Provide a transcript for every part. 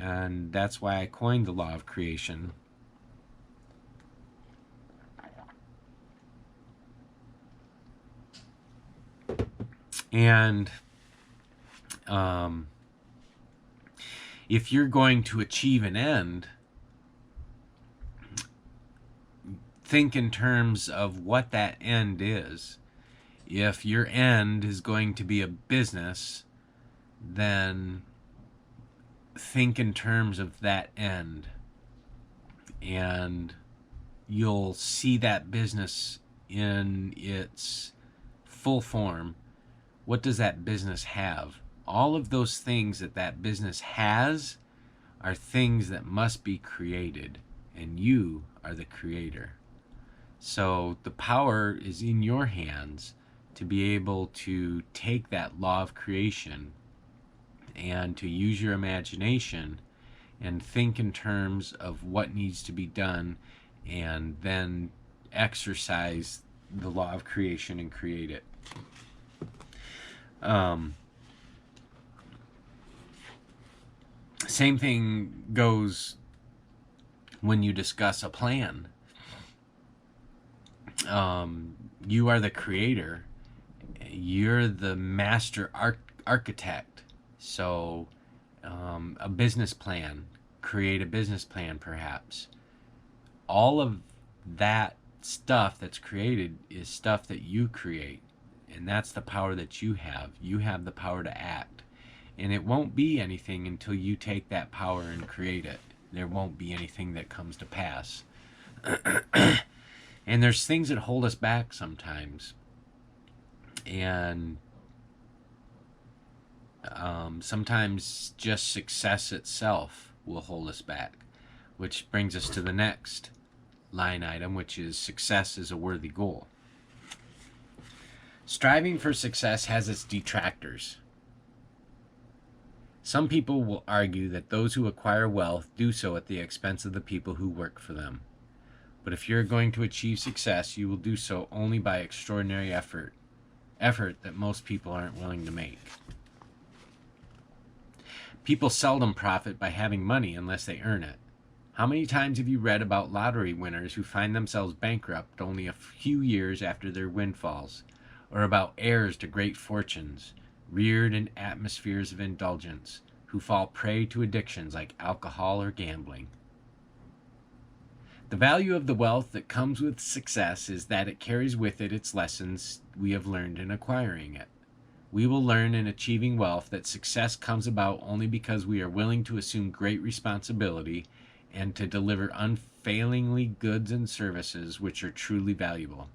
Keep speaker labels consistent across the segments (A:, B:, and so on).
A: and that's why I coined the law of creation. And if you're going to achieve an end, think in terms of what that end is. If your end is going to be a business, then think in terms of that end, and you'll see that business in its full form. What does that business have? All of those things that that business has are things that must be created, and you are the creator. So the power is in your hands to be able to take that law of creation and to use your imagination and think in terms of what needs to be done, and then exercise the law of creation and create it. Same thing goes when you discuss a plan. You are the creator. You're the master architect. So a business plan, create a business plan perhaps. All of that stuff that's created is stuff that you create. And that's the power that you have. You have the power to act. And it won't be anything until you take that power and create it. There won't be anything that comes to pass. And there's things that hold us back sometimes. And sometimes just success itself will hold us back. Which brings us to the next line item, which is success is a worthy goal. Striving for success has its detractors. Some people will argue that those who acquire wealth do so at the expense of the people who work for them. But if you're going to achieve success, you will do so only by extraordinary effort that most people aren't willing to make. People seldom profit by having money unless they earn it. How many times have you read about lottery winners who find themselves bankrupt only a few years after their windfalls, or about heirs to great fortunes, reared in atmospheres of indulgence, who fall prey to addictions like alcohol or gambling? The value of the wealth that comes with success is that it carries with it its lessons we have learned in acquiring it. We will learn in achieving wealth that success comes about only because we are willing to assume great responsibility and to deliver unfailingly goods and services which are truly valuable.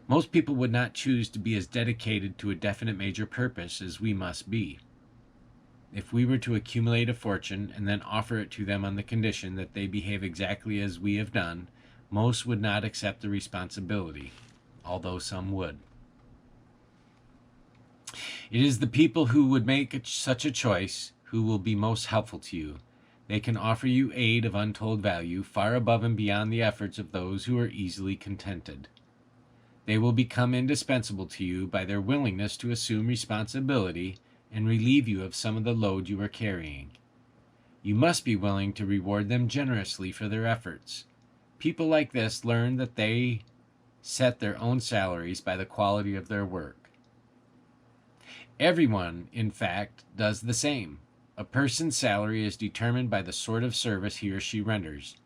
A: Most people would not choose to be as dedicated to a definite major purpose as we must be. If we were to accumulate a fortune and then offer it to them on the condition that they behave exactly as we have done, most would not accept the responsibility, although some would. It is the people who would make such a choice who will be most helpful to you. They can offer you aid of untold value, far above and beyond the efforts of those who are easily contented. They will become indispensable to you by their willingness to assume responsibility and relieve you of some of the load you are carrying. You must be willing to reward them generously for their efforts. People like this learn that they set their own salaries by the quality of their work. Everyone, in fact, does the same. A person's salary is determined by the sort of service he or she renders,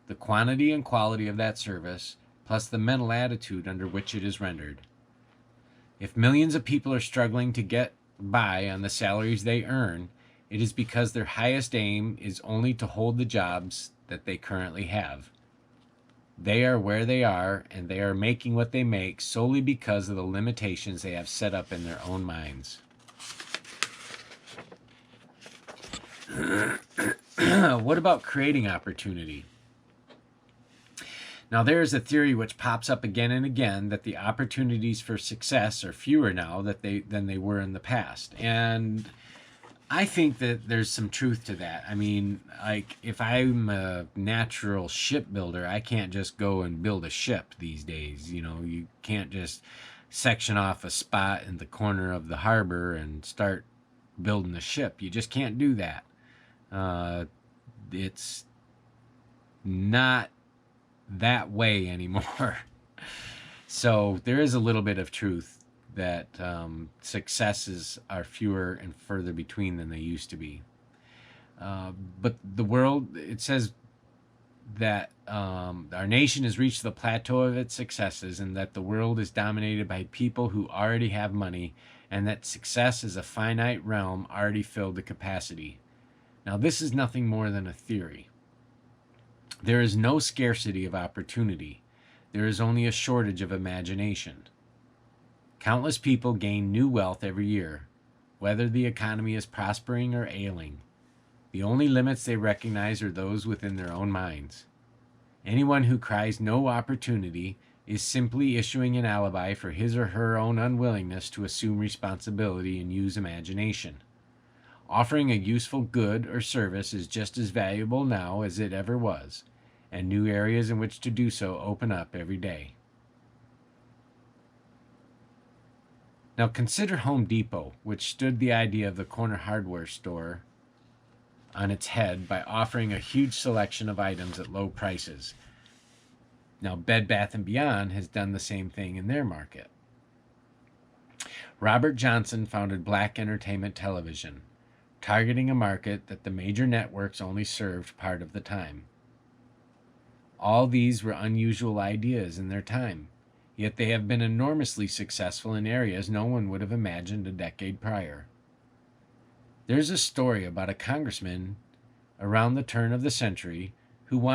A: the quantity and quality of that service, plus the mental attitude under which it is rendered. If millions of people are struggling to get by on the salaries they earn, it is because their highest aim is only to hold the jobs that they currently have. They are where they are, and they are making what they make solely because of the limitations they have set up in their own minds. What about creating opportunity? Now, there is a theory which pops up again and again that the opportunities for success are fewer now than they were in the past. And I think that there's some truth to that. I mean, like, if I'm a natural shipbuilder, I can't just go and build a ship these days. You know, you can't just section off a spot in the corner of the harbor and start building a ship. You just can't do that. It's not that way anymore. So there is a little bit of truth that successes are fewer and further between than they used to be. But the world, it says that our nation has reached the plateau of its successes, and that the world is dominated by people who already have money, and that success is a finite realm already filled to capacity. Now, this is nothing more than a theory. There is no scarcity of opportunity. There is only a shortage of imagination. Countless people gain new wealth every year, whether the economy is prospering or ailing. The only limits they recognize are those within their own minds. Anyone who cries no opportunity is simply issuing an alibi for his or her own unwillingness to assume responsibility and use imagination. Offering a useful good or service is just as valuable now as it ever was, and new areas in which to do so open up every day. Now consider Home Depot, which stood the idea of the corner hardware store on its head by offering a huge selection of items at low prices. Now Bed Bath & Beyond has done the same thing in their market. Robert Johnson founded Black Entertainment Television, targeting a market that the major networks only served part of the time. All these were unusual ideas in their time, yet they have been enormously successful in areas no one would have imagined a decade prior. There's a story about a congressman around the turn of the century who wanted